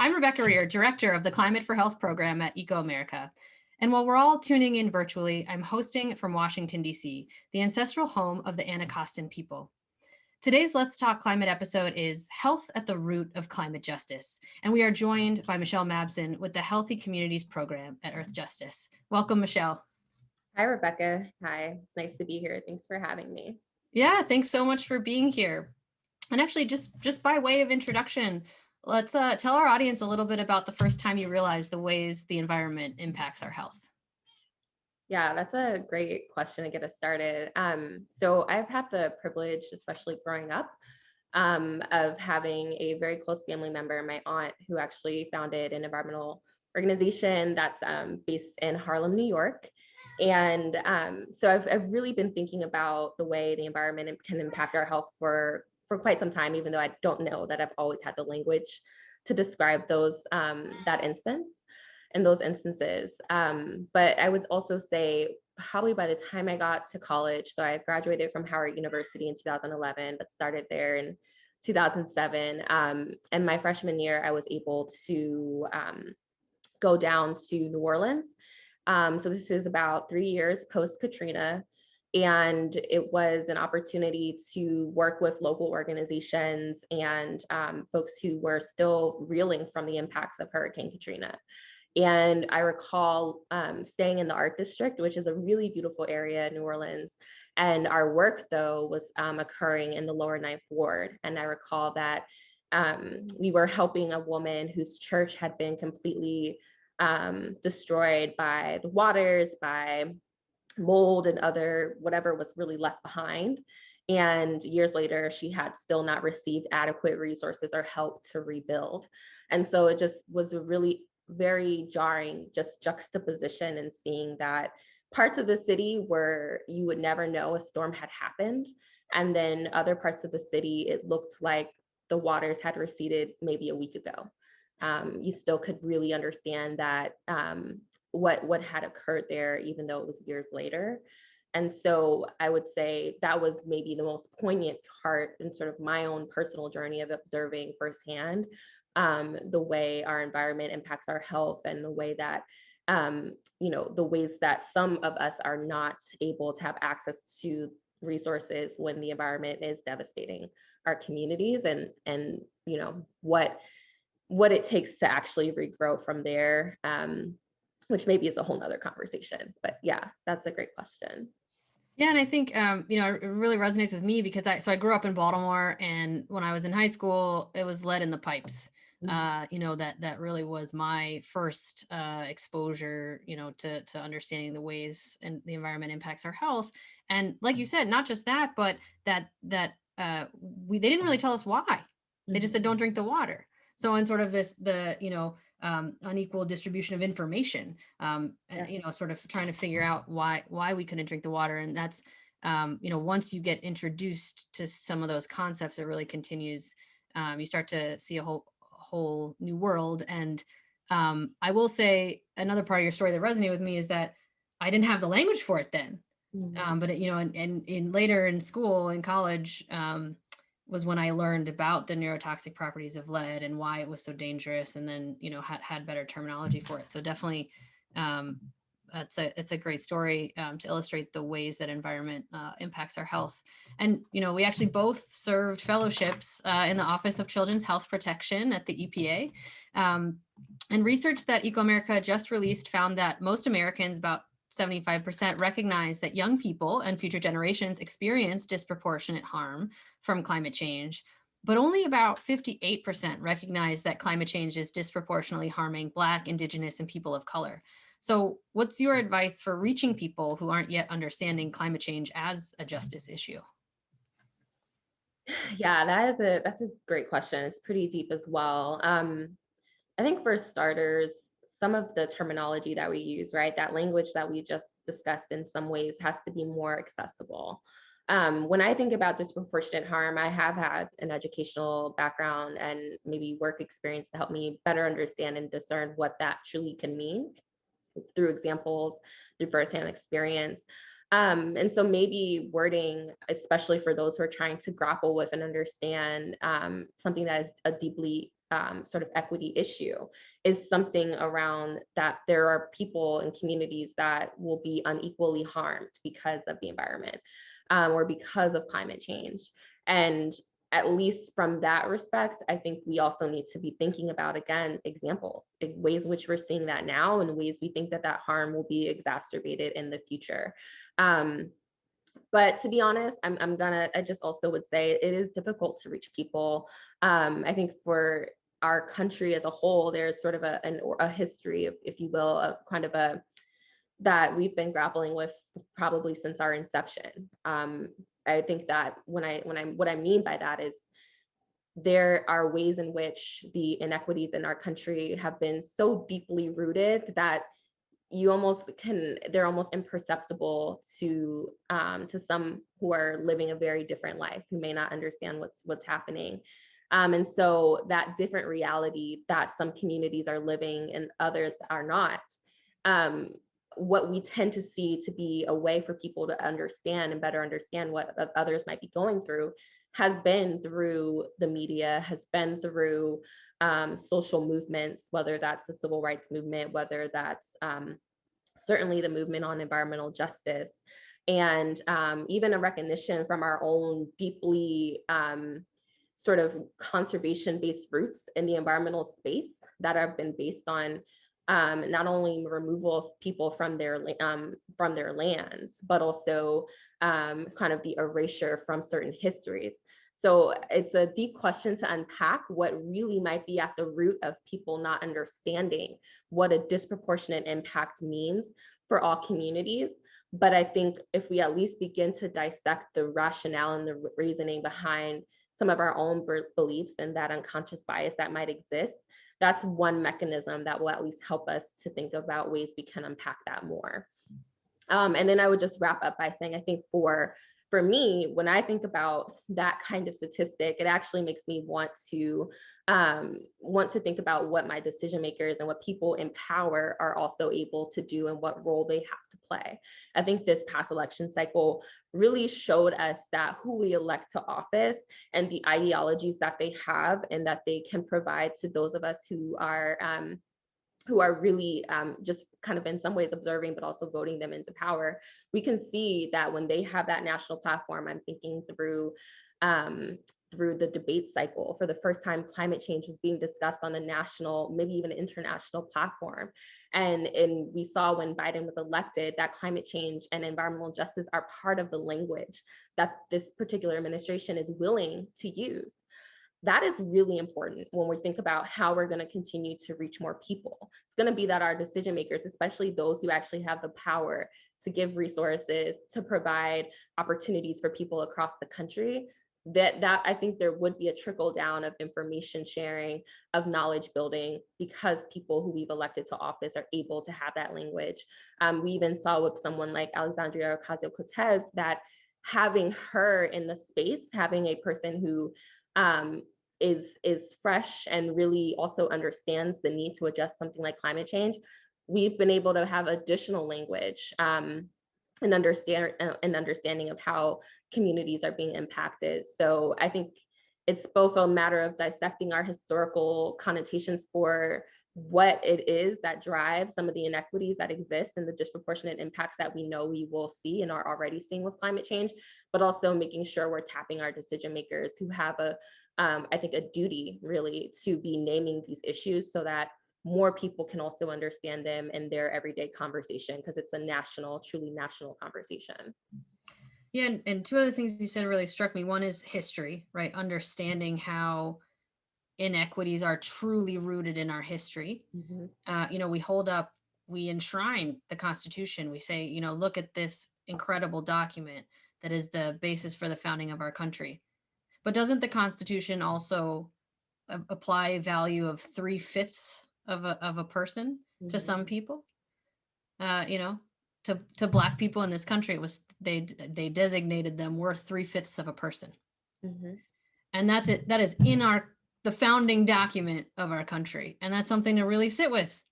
I'm Rebecca Rear, Director of the Climate for Health program at ecoAmerica. And while we're all tuning in virtually, I'm hosting from Washington, D.C., the ancestral home of the Anacostan people. Today's Let's Talk Climate episode is Health at the Root of Climate Justice. And we are joined by Michelle Mabson with the Healthy Communities program at Earthjustice. Welcome, Michelle. Hi, Rebecca. Hi, it's nice to be here. Thanks for having me. Yeah, thanks so much for being here. And actually, just by way of introduction, let's tell our audience a little bit about the first time you realized the ways the environment impacts our health. Yeah, that's a great question to get us started. So I've had the privilege, especially growing up, of having a very close family member, my aunt, who actually founded an environmental organization that's based in Harlem, New York. And so I've really been thinking about the way the environment can impact our health for quite some time, even though I don't know that I've always had the language to describe that instance and those instances. But I would also say probably by the time I got to college, so I graduated from Howard University in 2011, but started there in 2007. And my freshman year, I was able to go down to New Orleans. So this is about 3 years post Katrina. And it was an opportunity to work with local organizations and folks who were still reeling from the impacts of Hurricane Katrina. And I recall staying in the Art District, which is a really beautiful area in New Orleans. And our work, though, was occurring in the lower Ninth Ward. And I recall that we were helping a woman whose church had been completely destroyed by the waters, by mold and other whatever was really left behind. And years later, she had still not received adequate resources or help to rebuild. And so it just was a really very jarring just juxtaposition and seeing that parts of the city where you would never know a storm had happened. And then other parts of the city, it looked like the waters had receded maybe a week ago. You still could really understand that what had occurred there, even though it was years later. And so I would say that was maybe the most poignant part in sort of my own personal journey of observing firsthand the way our environment impacts our health and the way that, the ways that some of us are not able to have access to resources when the environment is devastating our communities and what it takes to actually regrow from there, which maybe is a whole nother conversation. But yeah, that's a great question. Yeah, and I think it really resonates with me because I grew up in Baltimore, and when I was in high school, it was lead in the pipes. That really was my first exposure, to understanding the ways and the environment impacts our health. And like you said, not just that, but they didn't really tell us why. They just said, don't drink the water. So in sort of unequal distribution of information, sort of trying to figure out why we couldn't drink the water. And that's, once you get introduced to some of those concepts, it really continues. You start to see a whole new world. And I will say another part of your story that resonated with me is that I didn't have the language for it then. But in later in school, in college, was when I learned about the neurotoxic properties of lead and why it was so dangerous, and then had better terminology for it. So definitely, it's a great story to illustrate the ways that environment impacts our health. And we actually both served fellowships in the Office of Children's Health Protection at the EPA. And research that ecoAmerica just released found that most Americans, about 75%, recognize that young people and future generations experience disproportionate harm from climate change, but only about 58% recognize that climate change is disproportionately harming Black, Indigenous, and people of color. So what's your advice for reaching people who aren't yet understanding climate change as a justice issue? Yeah, that's a great question. It's pretty deep as well. I think for starters, some of the terminology that we use, right, that language that we just discussed in some ways has to be more accessible. When I think about disproportionate harm, I have had an educational background and maybe work experience to help me better understand and discern what that truly can mean through examples, through firsthand experience. And so maybe wording, especially for those who are trying to grapple with and understand something that is a deeply sort of equity issue is something around that there are people and communities that will be unequally harmed because of the environment, or because of climate change. And at least from that respect, I think we also need to be thinking about, again, examples, ways in which we're seeing that now and ways we think that that harm will be exacerbated in the future. But to be honest, I just also would say it is difficult to reach people. I think for our country as a whole, there's sort of a history of, if you will, of kind of that we've been grappling with probably since our inception. I think that what I mean by that is there are ways in which the inequities in our country have been so deeply rooted that they're almost imperceptible to some who are living a very different life, who may not understand what's happening. And so that different reality that some communities are living and others are not, what we tend to see to be a way for people to understand and better understand what others might be going through has been through the media, has been through social movements, whether that's the civil rights movement, whether that's certainly the movement on environmental justice, and even a recognition from our own deeply sort of conservation-based roots in the environmental space that have been based on not only removal of people from their lands, but also kind of the erasure from certain histories. So it's a deep question to unpack what really might be at the root of people not understanding what a disproportionate impact means for all communities. But I think if we at least begin to dissect the rationale and the reasoning behind some of our own beliefs and that unconscious bias that might exist, that's one mechanism that will at least help us to think about ways we can unpack that more. And then I would just wrap up by saying, I think for me, when I think about that kind of statistic, it actually makes me want to think about what my decision makers and what people in power are also able to do and what role they have to play. I think this past election cycle really showed us that who we elect to office and the ideologies that they have and that they can provide to those of us who are really just kind of in some ways observing, but also voting them into power. We can see that when they have that national platform, I'm thinking through the debate cycle, for the first time, climate change is being discussed on a national, maybe even international platform. And we saw when Biden was elected that climate change and environmental justice are part of the language that this particular administration is willing to use. That is really important when we think about how we're going to continue to reach more people. It's going to be that our decision makers, especially those who actually have the power to give resources, to provide opportunities for people across the country, that I think there would be a trickle down of information sharing, of knowledge building, because people who we've elected to office are able to have that language. We even saw with someone like Alexandria Ocasio-Cortez that having her in the space, having a person who is fresh and really also understands the need to adjust something like climate change, we've been able to have additional language and understanding of how communities are being impacted. So I think it's both a matter of dissecting our historical connotations for what it is that drives some of the inequities that exist and the disproportionate impacts that we know we will see and are already seeing with climate change, but also making sure we're tapping our decision makers who have I think a duty really to be naming these issues so that more people can also understand them in their everyday conversation, because it's a truly national conversation. Yeah, and two other things you said really struck me. One is history, right? Understanding how inequities are truly rooted in our history. Mm-hmm. We enshrine the Constitution. We say, look at this incredible document that is the basis for the founding of our country. But doesn't the Constitution also apply a value of 3/5 of a person to Mm-hmm. some people? To Black people in this country, it was they designated them worth 3/5 of a person, Mm-hmm. and that's it. That is in the founding document of our country, and that's something to really sit with,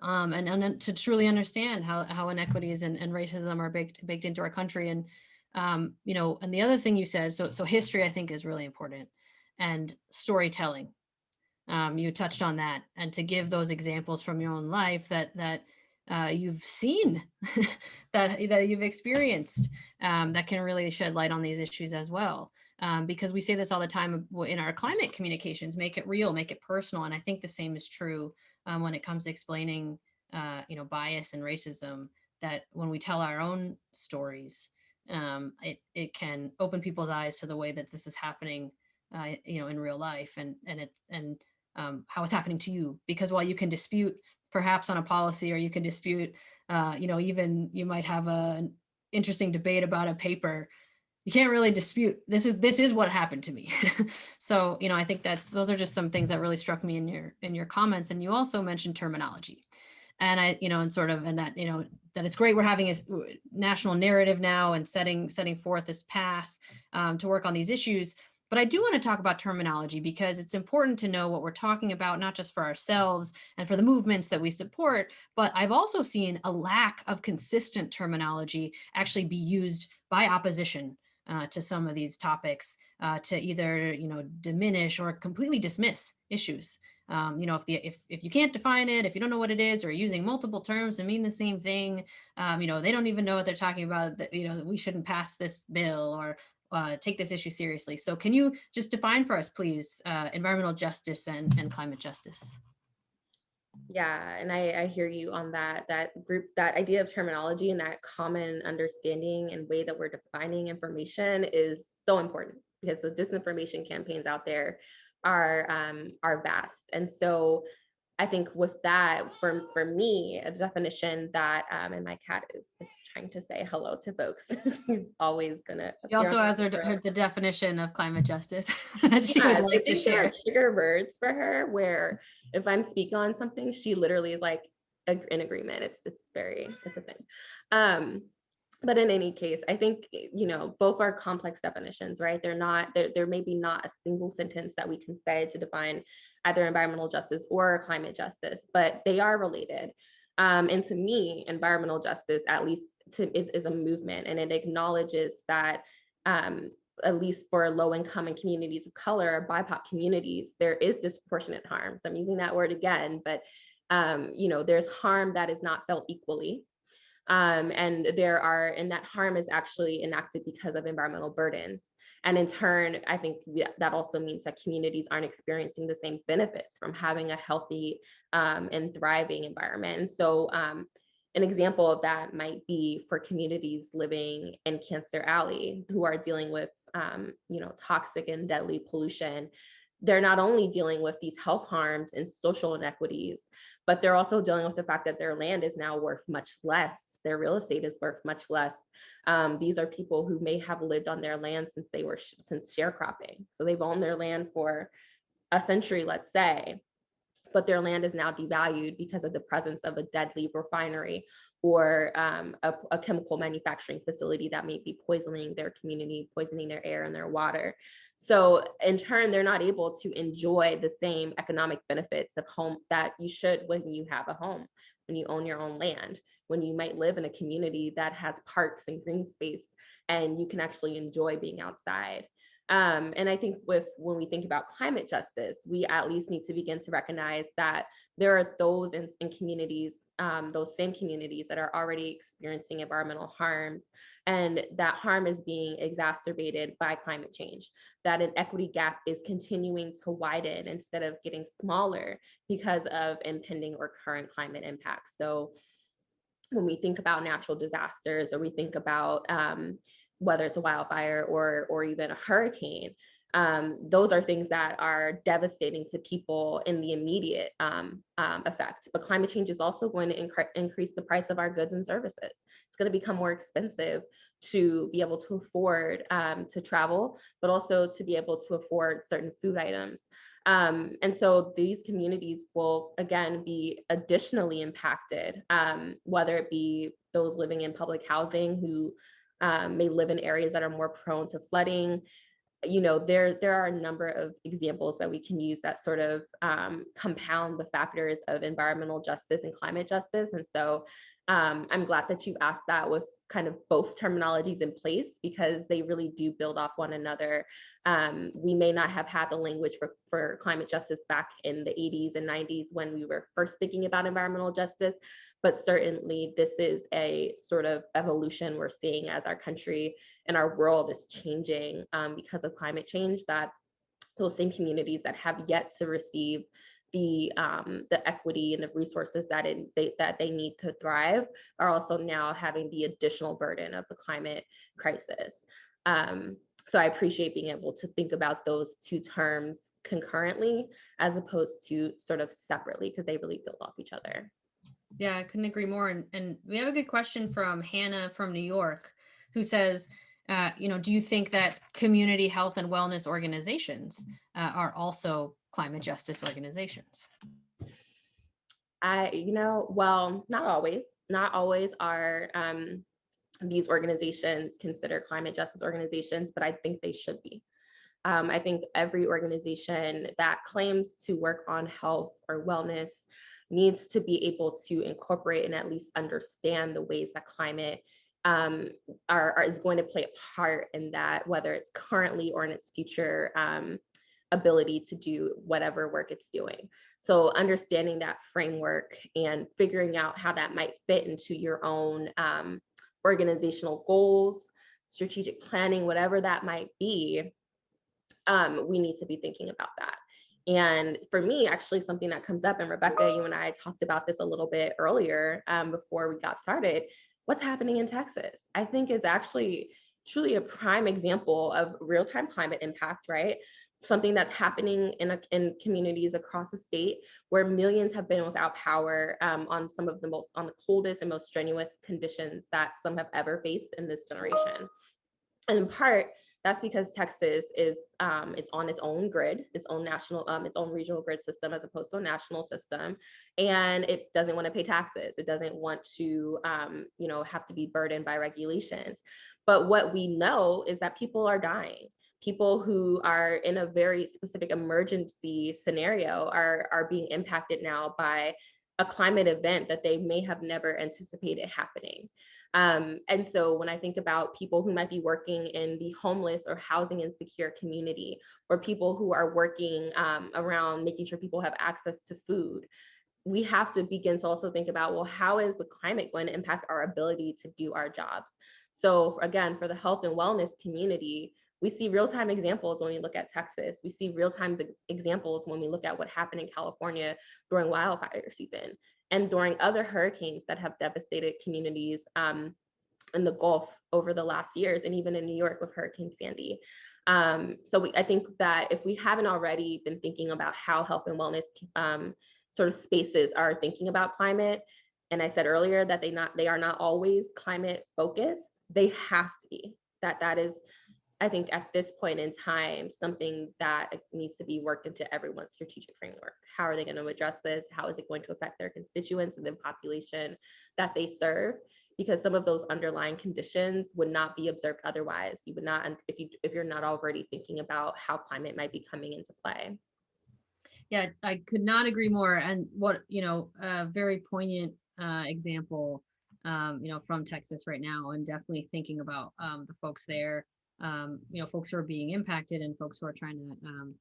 and to truly understand how inequities and racism are baked into our country. And and the other thing you said, so history, I think, is really important, and storytelling. You touched on that, and to give those examples from your own life that you've seen, that you've experienced, that can really shed light on these issues as well. Because we say this all the time in our climate communications: make it real, make it personal. And I think the same is true when it comes to explaining, bias and racism. That when we tell our own stories, it can open people's eyes to the way that this is happening, in real life, and how it's happening to you. Because while you can dispute perhaps on a policy, or you can dispute, even you might have an interesting debate about a paper, you can't really dispute this is what happened to me. So, I think those are just some things that really struck me in your comments. And you also mentioned terminology. And that it's great we're having a national narrative now and setting forth this path to work on these issues. But I do want to talk about terminology, because it's important to know what we're talking about, not just for ourselves and for the movements that we support, but I've also seen a lack of consistent terminology actually be used by opposition to some of these topics, to either, diminish or completely dismiss issues. If you can't define it, if you don't know what it is, or using multiple terms to mean the same thing, they don't even know what they're talking about, that, that we shouldn't pass this bill, or take this issue seriously. So can you just define for us, please, environmental justice and climate justice? Yeah, and I hear you on that that idea of terminology and that common understanding and way that we're defining information is so important, because the disinformation campaigns out there are vast. And so I think with that, for me, a definition that, and my cat is trying to say hello to folks. She's always gonna She appear on also has the the definition of climate justice that she would Yes, I like to think there are share. trigger words for her, where if I'm speaking on something, she literally is like in agreement. It's a thing. Um, but in any case, I think, both are complex definitions, right? They're not there may be not a single sentence that we can say to define either environmental justice or climate justice, but they are related. And to me, environmental justice, at least is a movement, and it acknowledges that, um, at least for low income and communities of color, BIPOC communities, there is disproportionate harm. So I'm using that word again, but there's harm that is not felt equally. And that harm is actually enacted because of environmental burdens. And in turn, I think that also means that communities aren't experiencing the same benefits from having a healthy and thriving environment. And so an example of that might be for communities living in Cancer Alley, who are dealing with toxic and deadly pollution. They're not only dealing with these health harms and social inequities, but they're also dealing with the fact that their land is now worth much less. Their real estate is worth much less. These are people who may have lived on their land since sharecropping. So they've owned their land for a century, let's say, but their land is now devalued because of the presence of a deadly refinery, or a chemical manufacturing facility that may be poisoning their community, poisoning their air and their water. So in turn, they're not able to enjoy the same economic benefits of home that you should when you have a home, when you own your own land, when you might live in a community that has parks and green space, and you can actually enjoy being outside. And I think when we think about climate justice, we at least need to begin to recognize that there are those in communities, those same communities, that are already experiencing environmental harms, and that harm is being exacerbated by climate change, that an equity gap is continuing to widen instead of getting smaller because of impending or current climate impacts. So when we think about natural disasters, or we think about whether it's a wildfire or even a hurricane, those are things that are devastating to people in the immediate effect. But climate change is also going to increase the price of our goods and services. It's going to become more expensive to be able to afford to travel, but also to be able to afford certain food items. And so these communities will, again, be additionally impacted, whether it be those living in public housing who may live in areas that are more prone to flooding. There are a number of examples that we can use that sort of compound the factors of environmental justice and climate justice. And so I'm glad that you asked that with kind of both terminologies in place, because they really do build off one another. We may not have had the language for climate justice back in the 80s and 90s when we were first thinking about environmental justice, but certainly this is a sort of evolution we're seeing as our country and our world is changing because of climate change, that those same communities that have yet to receive the equity and the resources that they need to thrive are also now having the additional burden of the climate crisis. So I appreciate being able to think about those two terms concurrently as opposed to sort of separately, because they really build off each other. Yeah, I couldn't agree more. And we have a good question from Hannah from New York, who says, do you think that community health and wellness organizations are also climate justice organizations? Well, not always. Not always are these organizations considered climate justice organizations, but I think they should be. I think every organization that claims to work on health or wellness needs to be able to incorporate and at least understand the ways that climate is going to play a part in that, whether it's currently or in its future ability to do whatever work it's doing. So understanding that framework and figuring out how that might fit into your own organizational goals, strategic planning, whatever that might be, we need to be thinking about that. And for me, actually, something that comes up, and Rebecca, you and I talked about this a little bit earlier before we got started, what's happening in Texas? I think it's actually truly a prime example of real-time climate impact, right? Something that's happening in communities across the state where millions have been without power on the coldest and most strenuous conditions that some have ever faced in this generation. And in part, that's because Texas is it's on its own grid, its own regional grid system as opposed to a national system, and it doesn't want to pay taxes. It doesn't want to have to be burdened by regulations. But what we know is that people are dying. People who are in a very specific emergency scenario are being impacted now by a climate event that they may have never anticipated happening. And so when I think about people who might be working in the homeless or housing insecure community, or people who are working around making sure people have access to food, we have to begin to also think about, well, how is the climate going to impact our ability to do our jobs? So again, for the health and wellness community, we see real-time examples when we look at Texas. We see real-time examples when we look at what happened in California during wildfire season and during other hurricanes that have devastated communities in the Gulf over the last years, and even in New York with Hurricane Sandy. I think that if we haven't already been thinking about how health and wellness sort of spaces are thinking about climate, and I said earlier that they are not always climate focused, they have to be. That is, I think at this point in time, something that needs to be worked into everyone's strategic framework. How are they going to address this? How is it going to affect their constituents and the population that they serve? Because some of those underlying conditions would not be observed otherwise. You would not, if you're not already thinking about how climate might be coming into play. Yeah, I could not agree more. And what, a very poignant example, from Texas right now, and definitely thinking about the folks there, folks who are being impacted and folks who are trying to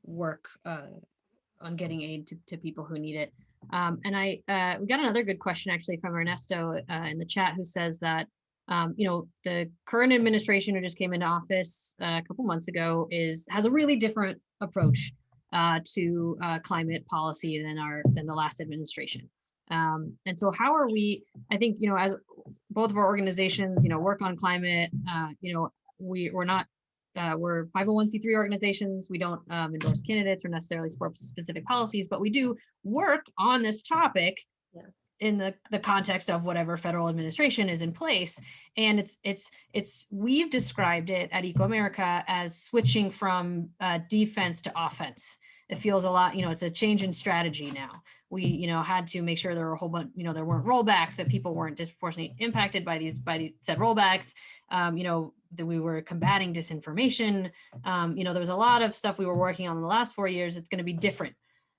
work on getting aid to people who need it. And we got another good question actually from Ernesto in the chat, who says that, the current administration who just came into office a couple months ago has a really different approach to climate policy than the last administration. And so how are we, I think, as both of our organizations, work on climate, we're not, we're 501c3 organizations. We don't endorse candidates or necessarily support specific policies, but we do work on this topic in the context of whatever federal administration is in place. And we've described it at ecoAmerica as switching from defense to offense. It feels a lot, it's a change in strategy now. We, had to make sure there were a whole bunch, there weren't rollbacks, that people weren't disproportionately impacted by these said rollbacks. That we were combating disinformation. There was a lot of stuff we were working on in the last 4 years. It's going to be different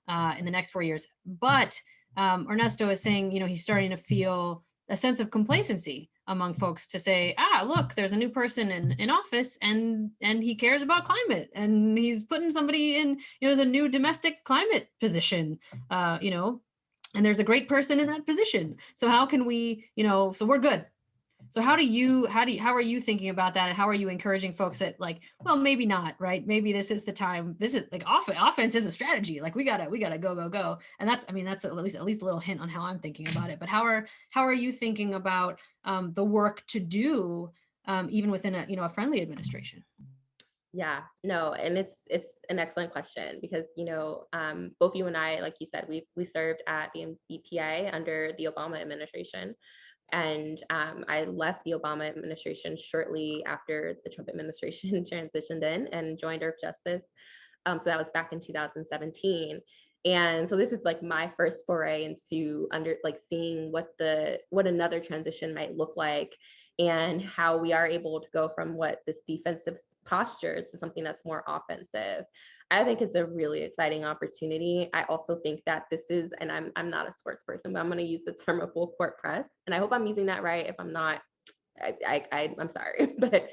in the next 4 years. But Ernesto is saying, he's starting to feel a sense of complacency among folks to say, look, there's a new person in office, and he cares about climate, and he's putting somebody in, there's a new domestic climate position, and there's a great person in that position. So how can we, so we're good. So how are you thinking about that? And how are you encouraging folks that, like, well, maybe not, right? Maybe this is the time. This is like offense is a strategy. Like we gotta go. And that's at least a little hint on how I'm thinking about it. But how are you thinking about the work to do even within a friendly administration? Yeah, no, and it's an excellent question because both you and I, like you said, we served at the EPA under the Obama administration, and I left the Obama administration shortly after the Trump administration transitioned in and joined Earthjustice. So that was back in 2017. And so this is like my first foray into seeing what another transition might look like, and how we are able to go from what this defensive posture to something that's more offensive. I think it's a really exciting opportunity. I also think that this is, and I'm not a sports person, but I'm going to use the term of full court press, and I hope I'm using that right. If I'm not, I'm sorry, but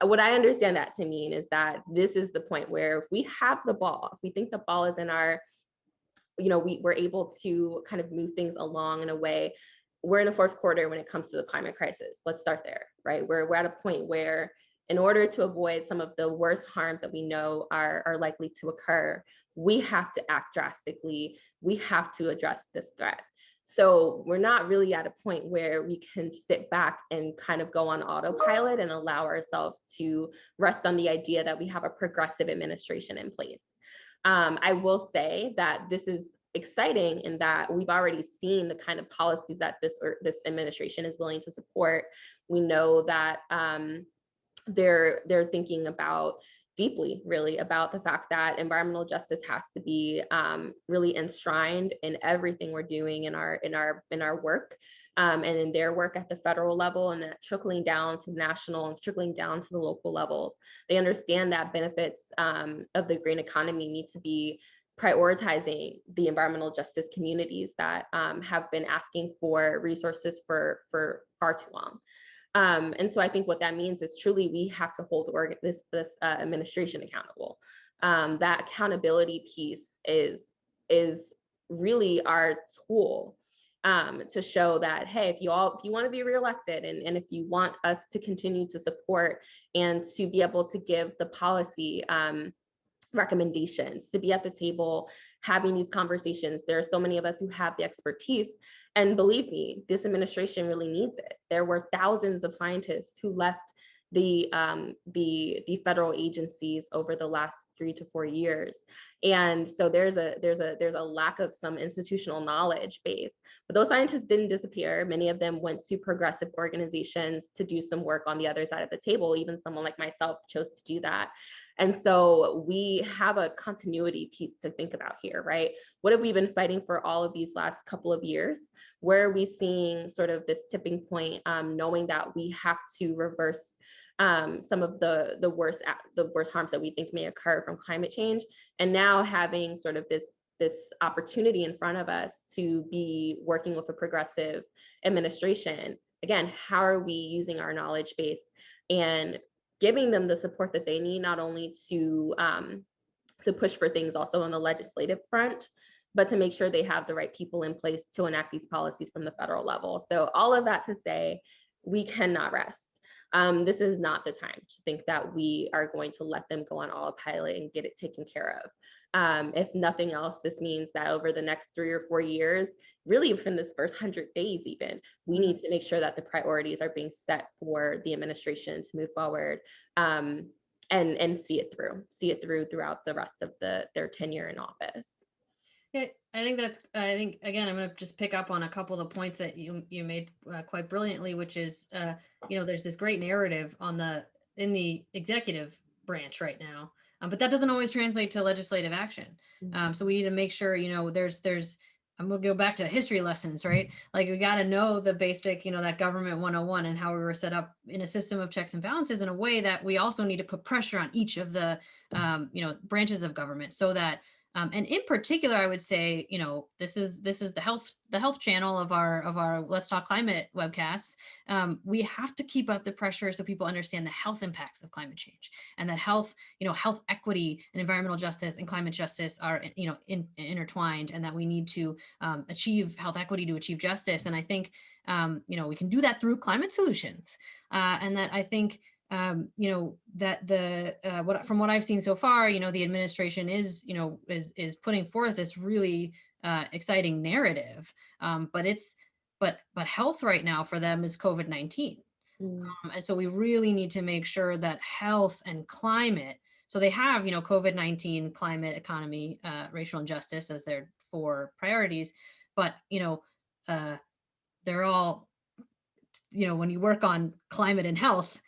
what I understand that to mean is that this is the point where if we have the ball, if we think the ball is in our, we're able to kind of move things along in a way. We're in the fourth quarter when it comes to the climate crisis. Let's start there, right? We're at a point where, in order to avoid some of the worst harms that we know are likely to occur, we have to act drastically. We have to address this threat. So we're not really at a point where we can sit back and kind of go on autopilot and allow ourselves to rest on the idea that we have a progressive administration in place. I will say that this is exciting in that we've already seen the kind of policies that this administration is willing to support. We know that they're thinking about deeply, really, about the fact that environmental justice has to be really enshrined in everything we're doing in our work, and in their work at the federal level, and that trickling down to the national and trickling down to the local levels. They understand that benefits of the green economy need to be prioritizing the environmental justice communities that have been asking for resources for far too long. And so I think what that means is truly we have to hold this administration accountable. That accountability piece is really our tool to show that, hey, if you want to be reelected, and if you want us to continue to support and to be able to give the policy recommendations, to be at the table having these conversations. There are so many of us who have the expertise, and believe me, this administration really needs it. There were thousands of scientists who left the federal agencies over the last 3 to 4 years, and so there's a lack of some institutional knowledge base. But those scientists didn't disappear. Many of them went to progressive organizations to do some work on the other side of the table. Even someone like myself chose to do that. And so we have a continuity piece to think about here, right? What have we been fighting for all of these last couple of years? Where are we seeing sort of this tipping point, knowing that we have to reverse some of the worst harms that we think may occur from climate change, and now having sort of this opportunity in front of us to be working with a progressive administration. Again, how are we using our knowledge base and giving them the support that they need, not only to push for things also on the legislative front, but to make sure they have the right people in place to enact these policies from the federal level. So all of that to say, we cannot rest. This is not the time to think that we are going to let them go on autopilot and get it taken care of. If nothing else, this means that over the next 3 or 4 years, really within this first 100 days even, we need to make sure that the priorities are being set for the administration to move forward, and see it through throughout the rest of their tenure in office. Yeah, I think again, I'm going to just pick up on a couple of the points that you made quite brilliantly, which is, there's this great narrative in the executive branch right now, but that doesn't always translate to legislative action. So we need to make sure, there's I'm going to go back to history lessons, right? Like we got to know the basic, that government 101 and how we were set up in a system of checks and balances in a way that we also need to put pressure on each of the, branches of government so that And in particular, I would say, this is the health channel of our Let's Talk Climate webcasts. We have to keep up the pressure so people understand the health impacts of climate change, and that health equity and environmental justice and climate justice are intertwined, and that we need to achieve health equity to achieve justice. And I think we can do that through climate solutions, and that I think that from what I've seen so far, the administration is putting forth this really exciting narrative, but health right now for them is COVID-19. Mm, And so we really need to make sure that health and climate, so they have, COVID-19, climate, economy, racial injustice as their four priorities, but, uh, they're all, when you work on climate and health,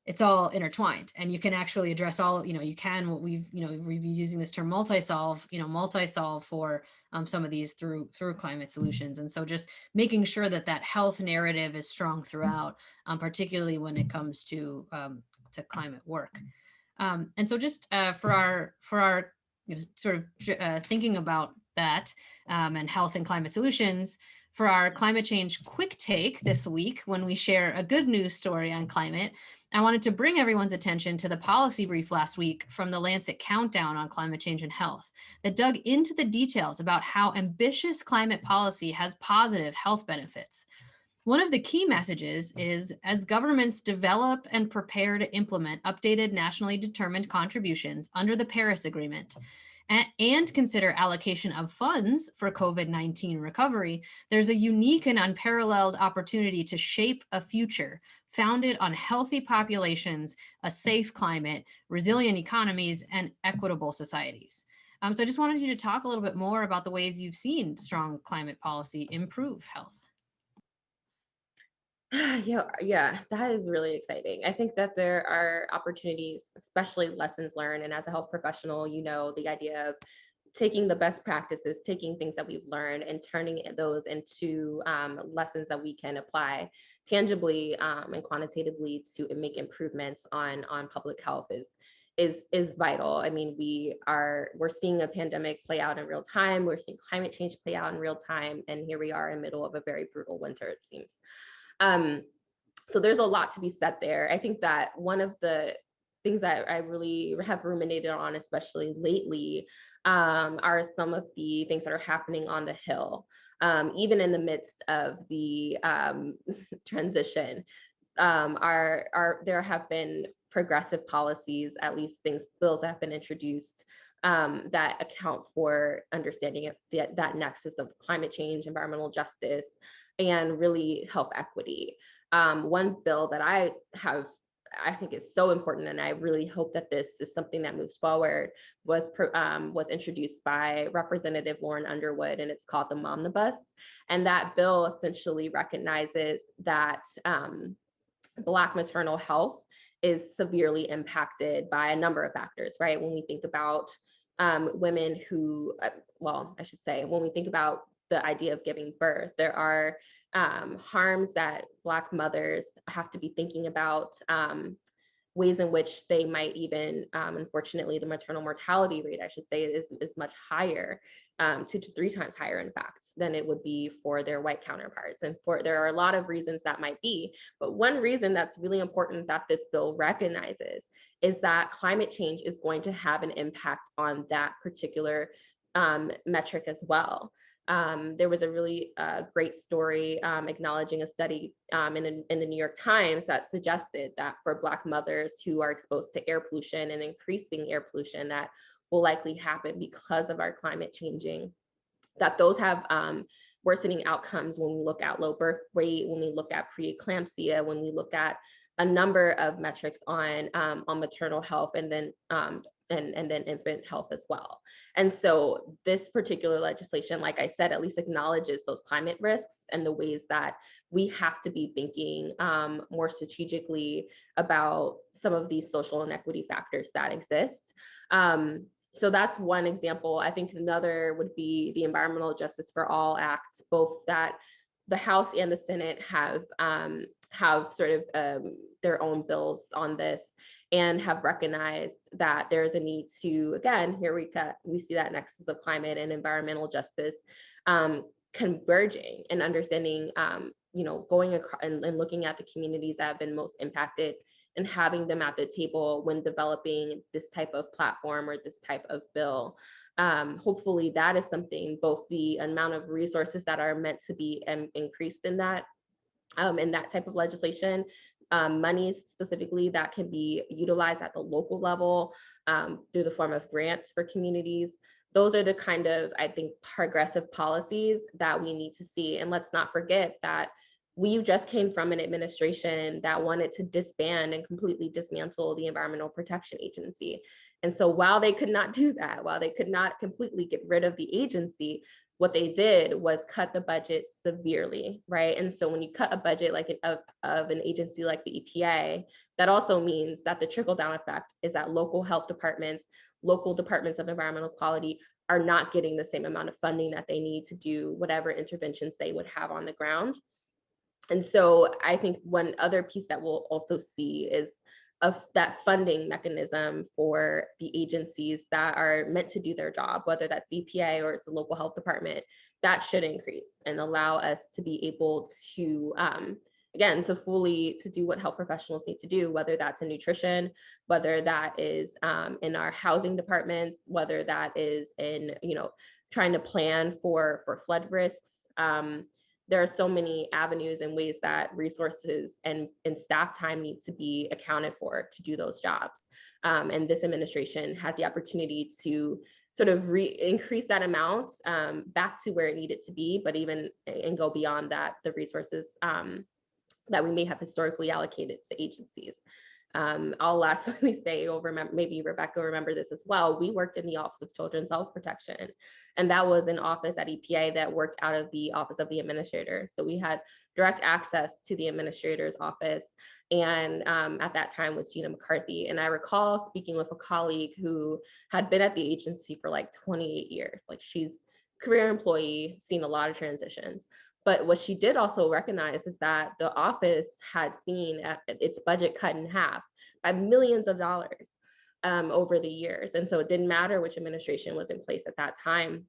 it's all intertwined, and you can actually address all, you can, what we've been using this term multi-solve for some of these through climate solutions. And so just making sure that health narrative is strong throughout, particularly when it comes to climate work. And so just for our sort of thinking about that, and health and climate solutions, for our climate change quick take this week, when we share a good news story on climate, I wanted to bring everyone's attention to the policy brief last week from the Lancet Countdown on Climate Change and Health that dug into the details about how ambitious climate policy has positive health benefits. One of the key messages is, as governments develop and prepare to implement updated nationally determined contributions under the Paris Agreement, and consider allocation of funds for COVID-19 recovery, there's a unique and unparalleled opportunity to shape a future founded on healthy populations, a safe climate, resilient economies, and equitable societies. So I just wanted you to talk a little bit more about the ways you've seen strong climate policy improve health. yeah, that is really exciting. I think that there are opportunities, especially lessons learned. And as a health professional, the idea of taking the best practices, taking things that we've learned and turning those into lessons that we can apply tangibly and quantitatively to make improvements on public health is vital. I mean, we're seeing a pandemic play out in real time. We're seeing climate change play out in real time, and here we are in the middle of a very brutal winter, it seems. So there's a lot to be said there. I think that one of the things that I really have ruminated on, especially lately, are some of the things that are happening on the Hill, even in the midst of the transition. There have been progressive policies, at least bills that have been introduced that account for understanding that nexus of climate change, environmental justice, and really health equity. One bill that I think is so important, and I really hope that this is something that moves forward, was introduced by Representative Lauren Underwood, and it's called the Momnibus. And that bill essentially recognizes that Black maternal health is severely impacted by a number of factors, right? When we think about women who, I should say, when we think about the idea of giving birth, there are harms that Black mothers have to be thinking about, ways in which they might even, unfortunately, the maternal mortality rate, I should say, is much higher, 2 to 3 times higher, in fact, than it would be for their white counterparts. And there are a lot of reasons that might be, but one reason that's really important that this bill recognizes is that climate change is going to have an impact on that particular metric as well. There was a really great story acknowledging a study in the New York Times that suggested that for Black mothers who are exposed to air pollution and increasing air pollution that will likely happen because of our climate changing, that those have worsening outcomes when we look at low birth rate, when we look at preeclampsia, when we look at a number of metrics on maternal health, and then infant health as well. And so this particular legislation, like I said, at least acknowledges those climate risks and the ways that we have to be thinking more strategically about some of these social inequity factors that exist. So that's one example. I think another would be the Environmental Justice for All Act, both that the House and the Senate have sort of their own bills on this, and have recognized that there's a need to, again, here we see that nexus of climate and environmental justice converging and understanding, going across and looking at the communities that have been most impacted and having them at the table when developing this type of platform or this type of bill. Hopefully that is something, both the amount of resources that are meant to be increased in that type of legislation, monies specifically that can be utilized at the local level through the form of grants for communities. Those are the kind of, I think, progressive policies that we need to see. And let's not forget that we just came from an administration that wanted to disband and completely dismantle the Environmental Protection Agency. And so while they could not do that, while they could not completely get rid of the agency, what they did was cut the budget severely, right? And so when you cut a budget of an agency like the EPA, that also means that the trickle down effect is that local health departments, local departments of environmental quality are not getting the same amount of funding that they need to do whatever interventions they would have on the ground. And so I think one other piece that we'll also see is of that funding mechanism for the agencies that are meant to do their job, whether that's EPA or it's a local health department, that should increase and allow us to be able to, again, to fully to do what health professionals need to do, whether that's in nutrition, whether that is in our housing departments, whether that is in, trying to plan for flood risks. There are so many avenues and ways that resources and staff time needs to be accounted for to do those jobs. And this administration has the opportunity to sort of increase that amount back to where it needed to be, but even and go beyond that, the resources that we may have historically allocated to agencies. I'll lastly say, maybe Rebecca remember this as well. We worked in the Office of Children's Health Protection, and that was an office at EPA that worked out of the Office of the Administrator. So we had direct access to the administrator's office, and at that time was Gina McCarthy. And I recall speaking with a colleague who had been at the agency for like 28 years. Like, she's a career employee, seen a lot of transitions. But what she did also recognize is that the office had seen its budget cut in half by millions of dollars over the years. And so it didn't matter which administration was in place at that time.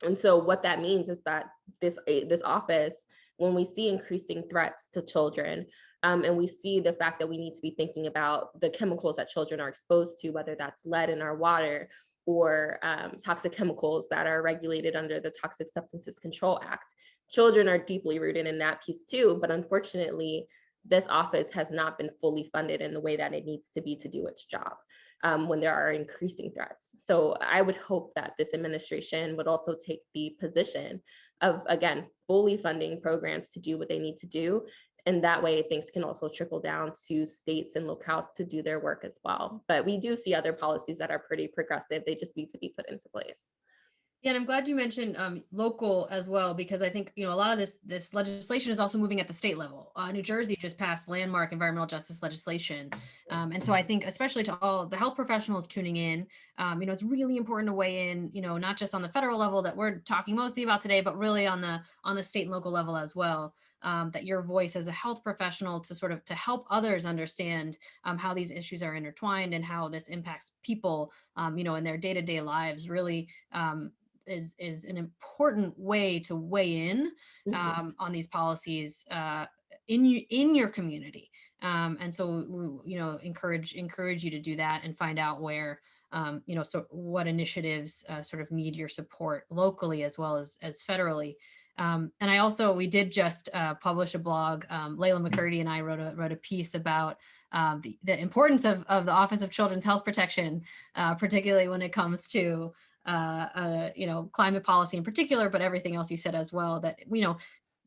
And so what that means is that this office, when we see increasing threats to children, and we see the fact that we need to be thinking about the chemicals that children are exposed to, whether that's lead in our water or toxic chemicals that are regulated under the Toxic Substances Control Act. Children are deeply rooted in that piece too, but unfortunately, this office has not been fully funded in the way that it needs to be to do its job when there are increasing threats. So I would hope that this administration would also take the position of, again, fully funding programs to do what they need to do. And that way things can also trickle down to states and locales to do their work as well. But we do see other policies that are pretty progressive. They just need to be put into place. Yeah, and I'm glad you mentioned local as well, because I think, a lot of this legislation is also moving at the state level. New Jersey just passed landmark environmental justice legislation. And so I think, especially to all the health professionals tuning in, it's really important to weigh in, not just on the federal level that we're talking mostly about today, but really on the state and local level as well. That your voice as a health professional to help others understand how these issues are intertwined and how this impacts people, in their day-to-day lives really is an important way to weigh in on these policies in your community. And so, encourage you to do that and find out where, so what initiatives sort of need your support locally as well as federally. And we did just publish a blog. Layla McCurdy and I wrote a piece about the importance of the Office of Children's Health Protection, particularly when it comes to climate policy in particular, but everything else you said as well, that,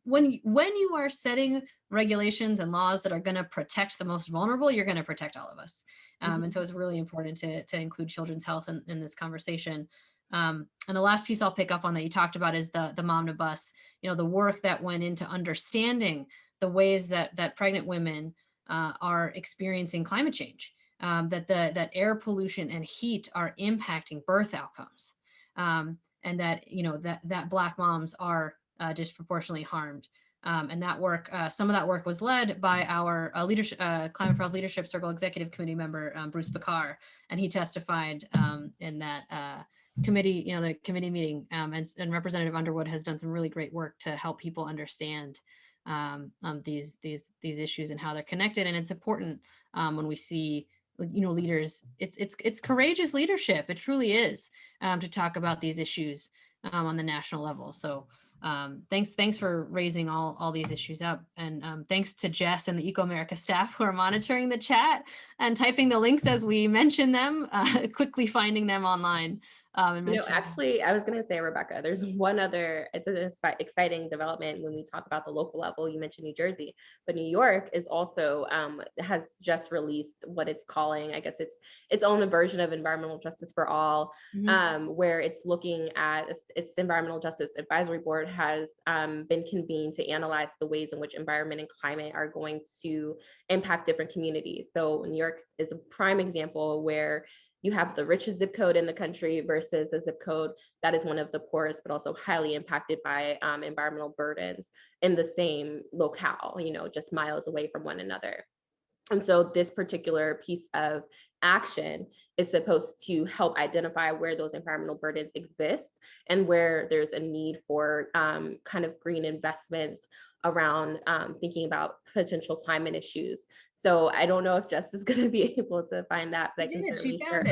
when you are setting regulations and laws that are going to protect the most vulnerable, you're going to protect all of us. And so it's really important to include children's health in this conversation. And the last piece I'll pick up on that you talked about is the Mom to Bus, the work that went into understanding the ways that pregnant women are experiencing climate change. That air pollution and heat are impacting birth outcomes, and that that Black moms are disproportionately harmed. And that work, some of that work was led by our leadership, Climate for Health Leadership Circle Executive Committee member, Bruce Bakar, and he testified in that committee, the committee meeting, and Representative Underwood has done some really great work to help people understand these issues and how they're connected. And it's important when we see leaders, it's courageous leadership. It truly is, to talk about these issues on the national level. So thanks for raising all these issues up, and thanks to Jess and the ecoAmerica staff who are monitoring the chat and typing the links as we mention them, quickly finding them online. Actually, I was going to say, Rebecca, there's one other, it's an exciting development when we talk about the local level. You mentioned New Jersey, but New York is also, has just released what it's calling, I guess its own version of environmental justice for all, where it's looking at its environmental justice advisory board has been convened to analyze the ways in which environment and climate are going to impact different communities. So New York is a prime example where you have the richest zip code in the country versus a zip code that is one of the poorest, but also highly impacted by environmental burdens in the same locale, just miles away from one another. And so this particular piece of action is supposed to help identify where those environmental burdens exist and where there's a need for kind of green investments around thinking about potential climate issues. So I don't know if Jess is going to be able to find that, but I can certainly share.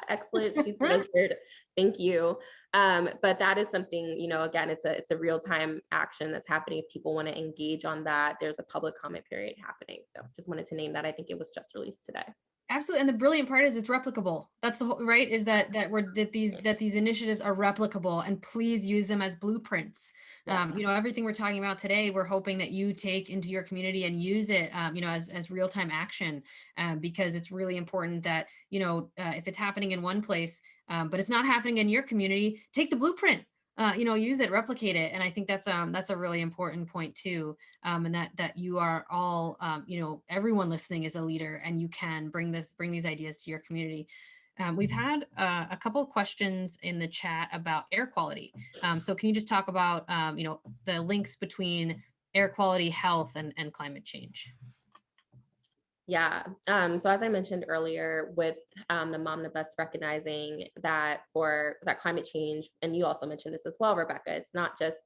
Excellent. She's answered. Thank you. But that is something, again, it's a real-time action that's happening. If people want to engage on that, there's a public comment period happening. So just wanted to name that. I think it was just released today. Absolutely. And the brilliant part is it's replicable. That's the whole, right? Is that these initiatives are replicable, and please use them as blueprints. Yeah. Everything we're talking about today, we're hoping that you take into your community and use it, as real-time action, because it's really important that, if it's happening in one place, but it's not happening in your community, take the blueprint. Use it, replicate it. And I think that's a really important point too. And that you are all, everyone listening is a leader, and you can bring these ideas to your community. We've had a couple of questions in the chat about air quality. So can you just talk about, the links between air quality, health, and climate change? Yeah. So as I mentioned earlier, with the Momnibus recognizing that for that climate change, and you also mentioned this as well, Rebecca, it's not just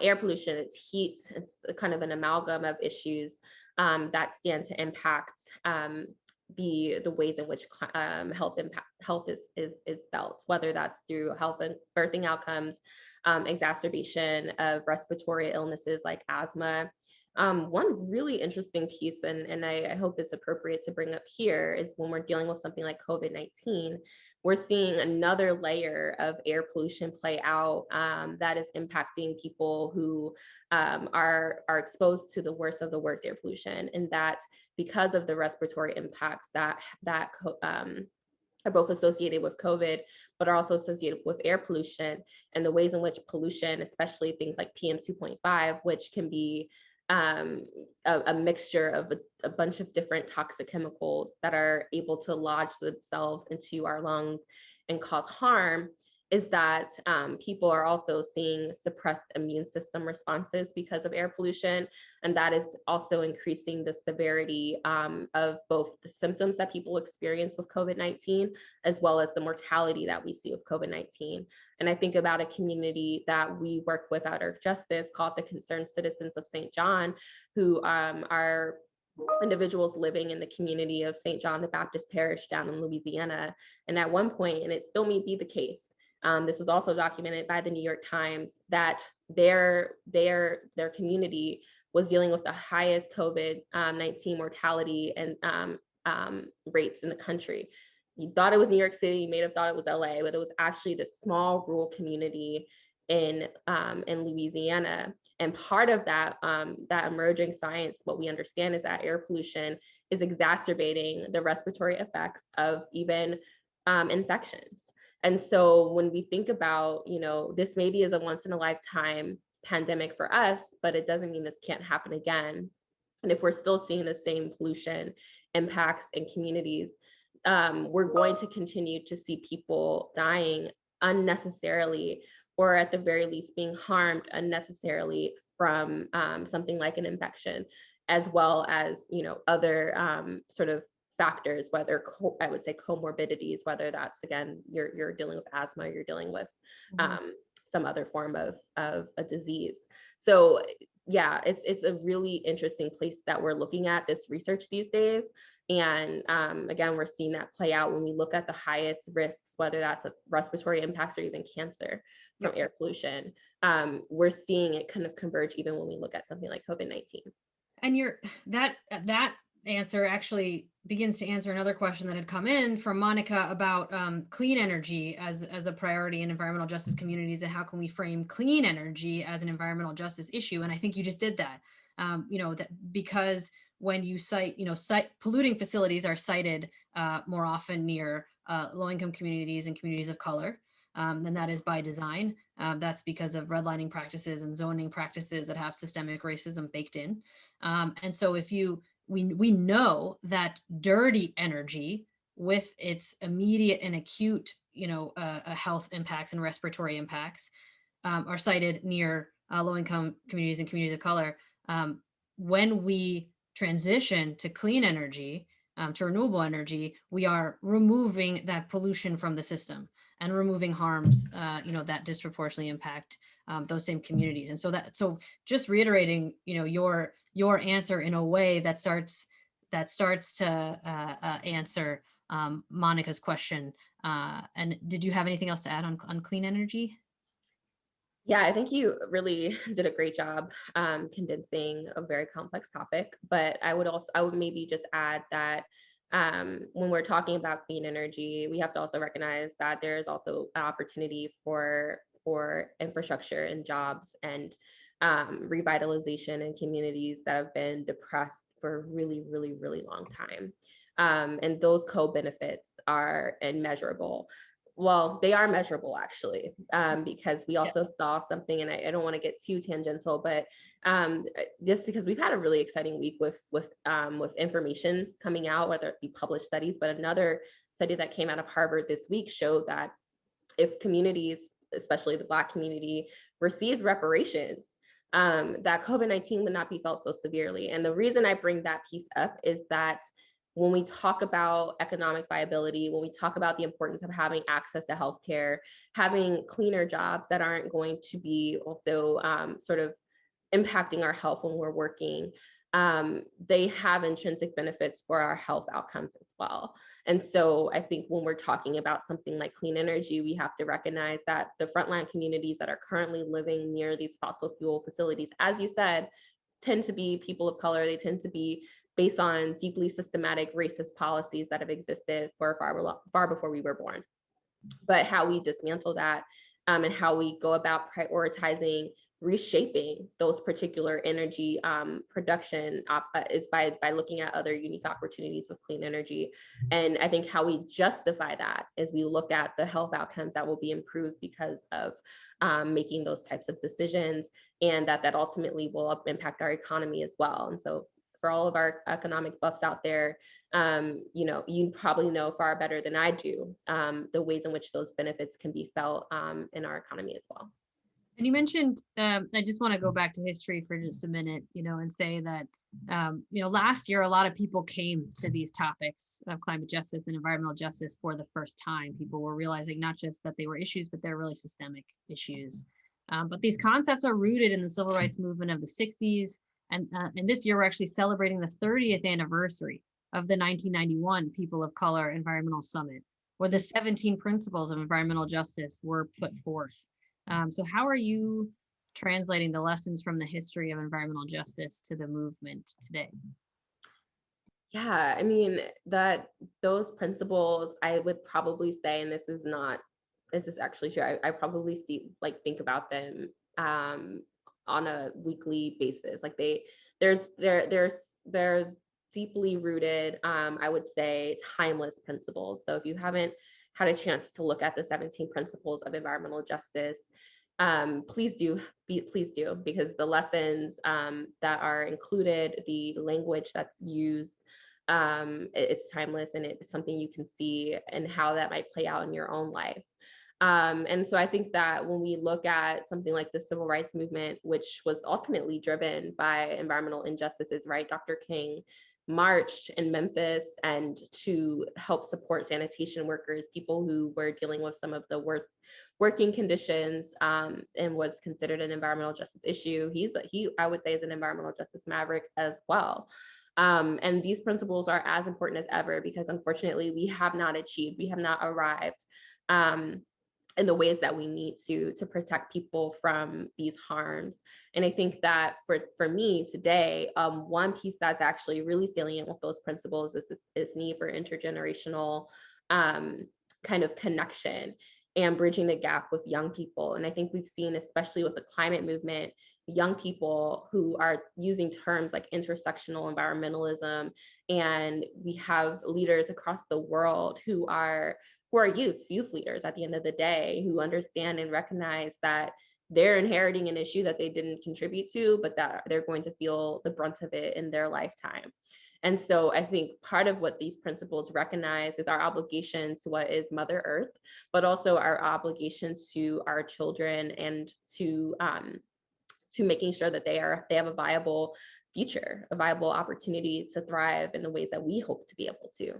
air pollution, it's heat, it's kind of an amalgam of issues that stand to impact the ways in which health is felt, whether that's through health and birthing outcomes, exacerbation of respiratory illnesses like asthma. One really interesting piece, and I hope it's appropriate to bring up here, is when we're dealing with something like COVID-19, we're seeing another layer of air pollution play out that is impacting people who are exposed to the worst of the worst air pollution, and that because of the respiratory impacts that are both associated with COVID, but are also associated with air pollution, and the ways in which pollution, especially things like PM 2.5, which can be a mixture of a bunch of different toxic chemicals that are able to lodge themselves into our lungs and cause harm, is that people are also seeing suppressed immune system responses because of air pollution. And that is also increasing the severity of both the symptoms that people experience with COVID-19, as well as the mortality that we see with COVID-19. And I think about a community that we work with at Earthjustice called the Concerned Citizens of St. John, who are individuals living in the community of St. John the Baptist Parish down in Louisiana. And at one point, and it still may be the case, this was also documented by the New York Times, that their community was dealing with the highest COVID-19 mortality and rates in the country. You thought it was New York City, you may have thought it was LA, but it was actually this small rural community in Louisiana. And part of that emerging science, what we understand is that air pollution is exacerbating the respiratory effects of even infections. And so when we think about, this maybe is a once in a lifetime pandemic for us, but it doesn't mean this can't happen again. And if we're still seeing the same pollution impacts in communities, we're going to continue to see people dying unnecessarily, or at the very least being harmed unnecessarily from something like an infection, as well as, other sort of factors, whether I would say comorbidities, whether that's, again, you're dealing with asthma, you're dealing with Mhm. some other form of a disease. So yeah, it's a really interesting place that we're looking at this research these days. And again, we're seeing that play out when we look at the highest risks, whether that's a respiratory impacts or even cancer from Yep. air pollution. We're seeing it kind of converge even when we look at something like COVID-19. And that answer actually begins to answer another question that had come in from Monica about clean energy as a priority in environmental justice communities, and how can we frame clean energy as an environmental justice issue? And I think you just did that. That because when you cite polluting facilities are cited more often near low-income communities and communities of color. Then that is by design. That's because of redlining practices and zoning practices that have systemic racism baked in. And so we know that dirty energy with its immediate and acute, health impacts and respiratory impacts are cited near low-income communities and communities of color. When we transition to clean energy, to renewable energy, we are removing that pollution from the system and removing harms, that disproportionately impact those same communities. And so just reiterating, your answer in a way that starts to answer Monica's question. And did you have anything else to add on clean energy? Yeah, I think you really did a great job condensing a very complex topic. But I would maybe just add that when we're talking about clean energy, we have to also recognize that there is also an opportunity for infrastructure and jobs and revitalization in communities that have been depressed for a really, really, really long time. And those co-benefits are immeasurable. Well, they are measurable actually, because we Yeah. also saw something, and I don't want to get too tangential, but just because we've had a really exciting week with information coming out, whether it be published studies, but another study that came out of Harvard this week showed that if communities, especially the Black community, receives reparations, that COVID-19 would not be felt so severely. And the reason I bring that piece up is that when we talk about economic viability, when we talk about the importance of having access to healthcare, having cleaner jobs that aren't going to be also sort of impacting our health when we're working, they have intrinsic benefits for our health outcomes as well. And so I think when we're talking about something like clean energy, we have to recognize that the frontline communities that are currently living near these fossil fuel facilities, as you said, tend to be people of color. They tend to be based on deeply systematic racist policies that have existed for far before we were born. But how we dismantle that, and how we go about prioritizing reshaping those particular energy production is by looking at other unique opportunities with clean energy. And I think how we justify that is we look at the health outcomes that will be improved because of making those types of decisions, and that ultimately will impact our economy as well. And so for all of our economic buffs out there, you probably know far better than I do the ways in which those benefits can be felt in our economy as well. And you mentioned, I just want to go back to history for just a minute, and say that, last year, a lot of people came to these topics of climate justice and environmental justice for the first time. People were realizing not just that they were issues, but they're really systemic issues. But these concepts are rooted in the civil rights movement of the 60s. And this year, we're actually celebrating the 30th anniversary of the 1991 People of Color Environmental Summit, where the 17 principles of environmental justice were put forth. So how are you translating the lessons from the history of environmental justice to the movement today? Yeah, I mean, that those principles, I would probably say, and this is actually true. I probably think about them on a weekly basis. Like they're deeply rooted, I would say, timeless principles. So if you haven't had a chance to look at the 17 principles of environmental justice, please do, because the lessons that are included, the language that's used, it's timeless, and it's something you can see and how that might play out in your own life. And so I think that when we look at something like the civil rights movement, which was ultimately driven by environmental injustices, right? Dr. King marched in Memphis and to help support sanitation workers, people who were dealing with some of the worst working conditions, and was considered an environmental justice issue. He I would say is an environmental justice maverick as well. And these principles are as important as ever because unfortunately we have not arrived in the ways that we need to protect people from these harms. And I think that for me today, one piece that's actually really salient with those principles is this need for intergenerational kind of connection and bridging the gap with young people. And I think we've seen, especially with the climate movement, young people who are using terms like intersectional environmentalism, and we have leaders across the world who are youth leaders at the end of the day, who understand and recognize that they're inheriting an issue that they didn't contribute to, but that they're going to feel the brunt of it in their lifetime. And so I think part of what these principles recognize is our obligation to what is Mother Earth, but also our obligation to our children and to making sure that they have a viable future, a viable opportunity to thrive in the ways that we hope to be able to.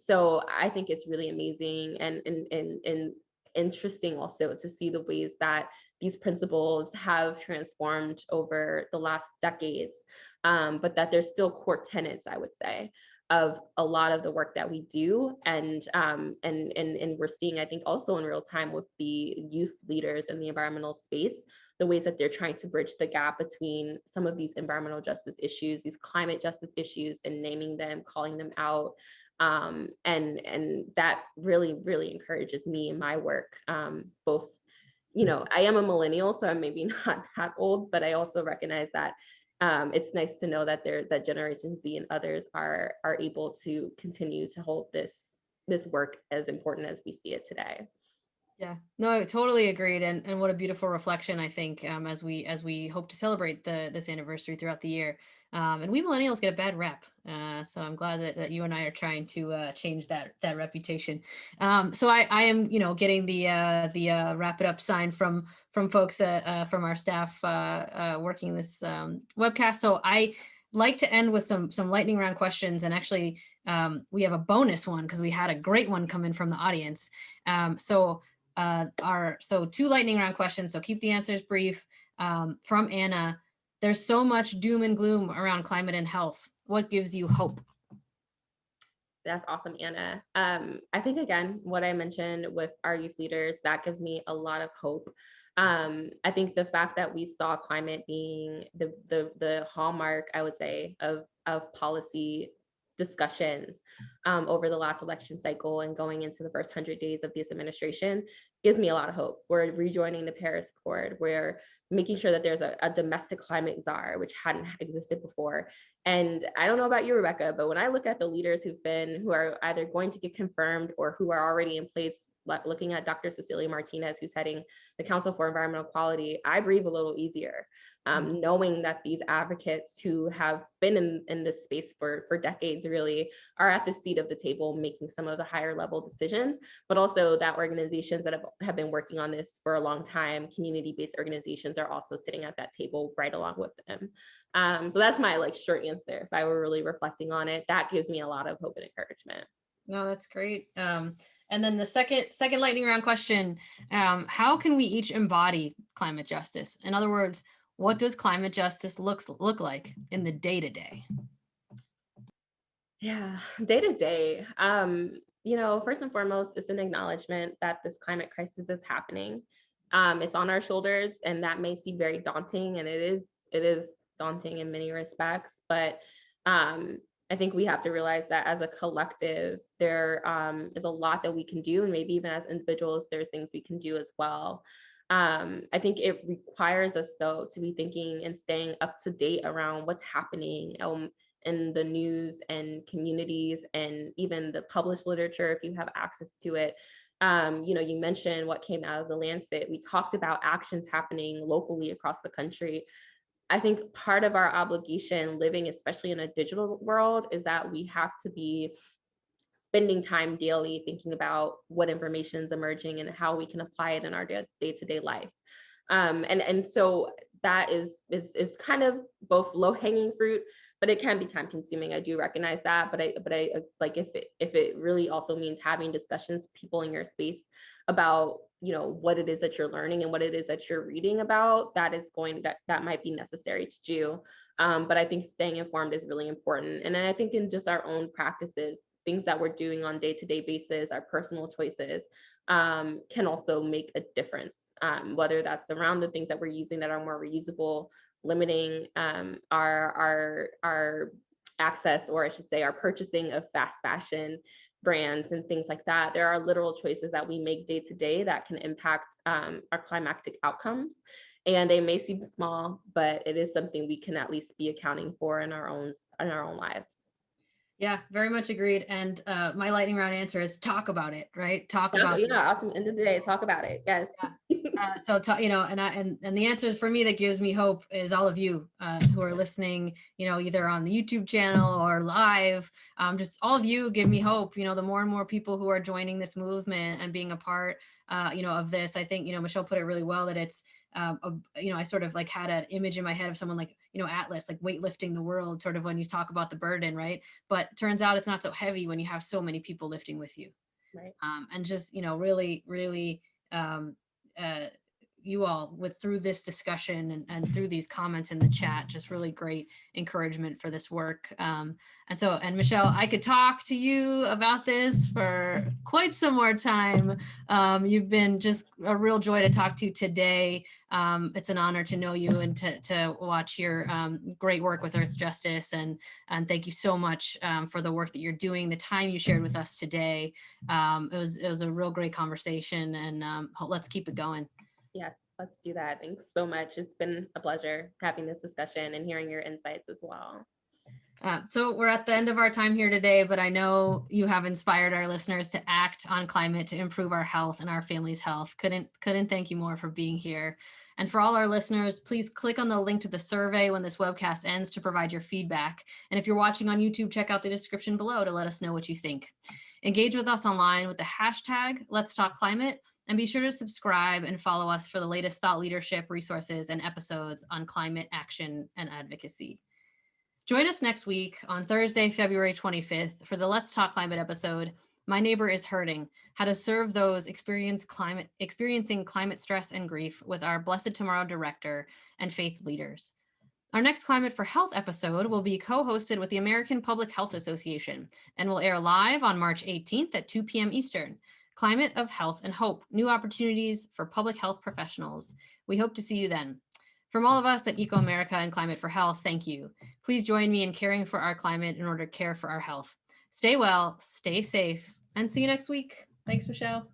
So I think it's really amazing and interesting also to see the ways that these principles have transformed over the last decades, but that there's still core tenets, I would say, of a lot of the work that we do, and we're seeing, I think, also in real time with the youth leaders in the environmental space, the ways that they're trying to bridge the gap between some of these environmental justice issues, these climate justice issues, and naming them, calling them out. And that really, really encourages me in my work. Both, I am a millennial, so I'm maybe not that old, but I also recognize that it's nice to know that that Generation Z and others are able to continue to hold this work as important as we see it today. Yeah, no, totally agreed. And what a beautiful reflection, I think, as we hope to celebrate this anniversary throughout the year. And we millennials get a bad rep. So I'm glad that you and I are trying to change that reputation. So I am, getting the wrap it up sign from folks from our staff working this webcast. So I like to end with some lightning round questions. And actually, we have a bonus one because we had a great one come in from the audience. So two lightning round questions. So keep the answers brief. From Anna, there's so much doom and gloom around climate and health. What gives you hope? That's awesome, Anna. I think, again, what I mentioned with our youth leaders, that gives me a lot of hope. I think the fact that we saw climate being the hallmark, I would say, of policy discussions over the last election cycle and going into the first 100 days of this administration gives me a lot of hope. We're rejoining the Paris Accord. We're making sure that there's a domestic climate czar, which hadn't existed before. And I don't know about you, Rebecca, but when I look at the leaders who are either going to get confirmed or who are already in place, looking at Dr. Cecilia Martinez, who's heading the Council for Environmental Quality, I breathe a little easier, knowing that these advocates who have been in this space for decades really are at the seat of the table making some of the higher level decisions, but also that organizations that have been working on this for a long time, community-based organizations, are also sitting at that table right along with them. So that's my short answer. If I were really reflecting on it, that gives me a lot of hope and encouragement. No, that's great. And then the second lightning round question, how can we each embody climate justice? In other words, what does climate justice look like in the day-to-day? Yeah, day to day. First and foremost, it's an acknowledgement that this climate crisis is happening. It's on our shoulders, and that may seem very daunting, and it is daunting in many respects. But I think we have to realize that as a collective, there is a lot that we can do, and maybe even as individuals, there's things we can do as well. I think it requires us, though, to be thinking and staying up to date around what's happening in the news and communities, and even the published literature, if you have access to it. You mentioned what came out of the Lancet. We talked about actions happening locally across the country. I think part of our obligation living, especially in a digital world, is that we have to be spending time daily thinking about what information is emerging and how we can apply it in our day-to-day life. And so that is kind of both low hanging fruit, but it can be time consuming. I do recognize that, but I like if it really also means having discussions with people in your space about, you know, what it is that you're learning and what it is that you're reading about, that might be necessary to do. But I think staying informed is really important. And then I think in just our own practices, things that we're doing on day-to-day basis, our personal choices, can also make a difference. Whether that's around the things that we're using that are more reusable, limiting our access, or I should say, our purchasing of fast fashion brands and things like that. There are literal choices that we make day to day that can impact our climactic outcomes. And they may seem small, but it is something we can at least be accounting for in our own lives. Yeah, very much agreed. And my lightning round answer is talk about it, right? Talk about it. Yeah, at the end of the day, talk about it. Yes. Yeah. You know, and the answer for me that gives me hope is all of you who are listening, you know, either on the YouTube channel or live. Just all of you give me hope. You know, the more and more people who are joining this movement and being a part, you know, of this. I think, you know, Michelle put it really well that it's, you know, I sort of like had an image in my head of someone like, you know, Atlas, like weightlifting the world, sort of when you talk about the burden, right? But turns out it's not so heavy when you have so many people lifting with you. Right. And just, you know, really, really, um, you all with through this discussion and through these comments in the chat, just really great encouragement for this work. And Michelle, I could talk to you about this for quite some more time. You've been just a real joy to talk to today. It's an honor to know you and to watch your great work with Earthjustice. And thank you so much for the work that you're doing, the time you shared with us today. It was a real great conversation, and let's keep it going. Yes, let's do that. Thanks so much. It's been a pleasure having this discussion and hearing your insights as well. So we're at the end of our time here today, but I know you have inspired our listeners to act on climate to improve our health and our family's health. Couldn't thank you more for being here. And for all our listeners, please click on the link to the survey when this webcast ends to provide your feedback. And if you're watching on YouTube, check out the description below to let us know what you think. Engage with us online with the hashtag Let's Talk Climate, and be sure to subscribe and follow us for the latest thought leadership resources and episodes on climate action and advocacy. Join us next week on Thursday, February 25th for the Let's Talk Climate episode, My Neighbor is Hurting, How to Serve Those Experiencing Climate Stress and Grief with our Blessed Tomorrow director and faith leaders. Our next Climate for Health episode will be co-hosted with the American Public Health Association and will air live on March 18th at 2 p.m. Eastern. Climate of Health and Hope, New Opportunities for Public Health Professionals. We hope to see you then. From all of us at ecoAmerica and Climate for Health, thank you. Please join me in caring for our climate in order to care for our health. Stay well, stay safe, and see you next week. Thanks, Michelle.